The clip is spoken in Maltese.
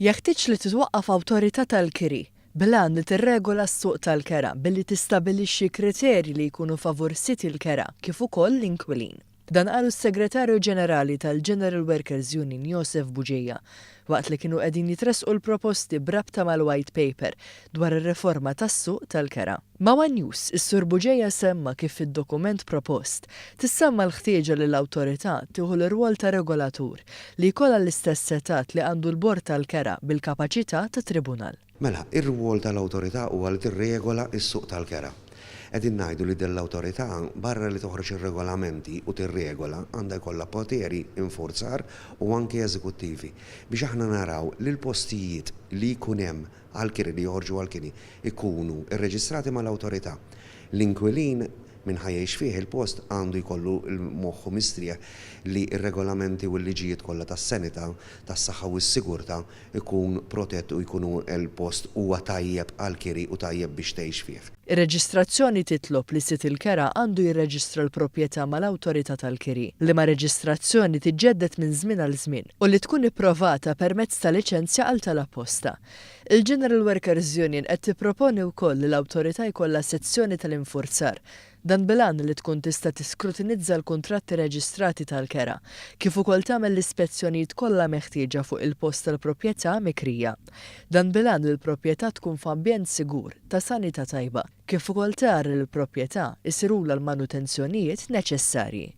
Jeħtieġ li titwaqqaf Awtorita tal-kiri bil-għan li tirregola s-suq tal-kera billi tistabbilixxi kriterji li jkunu favur sit il-kera kif ukoll l-Inkwilin. Dan qalu s-Segretarju Ġenerali tal-General Workers Union Joseph Buġejja waqt li kienu qegħdin jitressqu l-proposti brabta mal-White Paper dwar ir-riforma tas-suq tal-kera. Ma' News, is-Sur Buġejja semma kif fid-dokument propost tissemma l-ħtieġa li l-Awtorità tieħu l-irwol ta' regolatur li jkollha l-istess setat li għandu l-bord tal-kera bil-kapaċità ta' tribunal. Mela, ir-rwol tal-Awtorità huwa li tirregola s-suq tal-kera. Qegħdin ngħidu li dell-Awtorità barra li toħroġ ir-regolamenti u tirregola għandha jkollha poteri infurzar u anke eżekuttivi biex aħna naraw li l-postijiet li jkun hemm għall-kiri li joħorġu għall-kiri ikunu irreġistrati mal-Awtorità. L-Inkwilin minn ħajjejx fih il-post għandu jkollu l-moħħu mistrieħ li r-regolamenti u l-liġijiet kollha tas-sanità, tas-saħħa u s-sigurtà ikun protett u jkunu l-post huwa tajjeb għall-kiri u tajjeb biex tgħix fih. Ir-reġistrazzjoni titlob li sit il-kera għandu jirreġistra l-proprjetà mal-Awtorità tal-kiri li ma' reġistrazzjoni tiġġedded minn żmien għal żmien u li tkun ipprovata permezz ta' liċenzja għal tal-apposta. Il-General Workers Union qed tipproponi wkoll li l-Awtorità jkollha sezzjoni tal-infurzar dan bil-għan li tkun tista' tiskrutinizza l-kuntratti reġistrati tal-kera, kif ukoll tagħmel l-ispezzjonijiet kollha meħtieġa fuq il-post tal-proprjetà mikrija. Dan bil-għan li l-proprjetà tkun f'ambjent sigur ta' sanità tajba, kif ukoll tara li l-proprjetà isirula l-manutenzjonijiet neċessarji.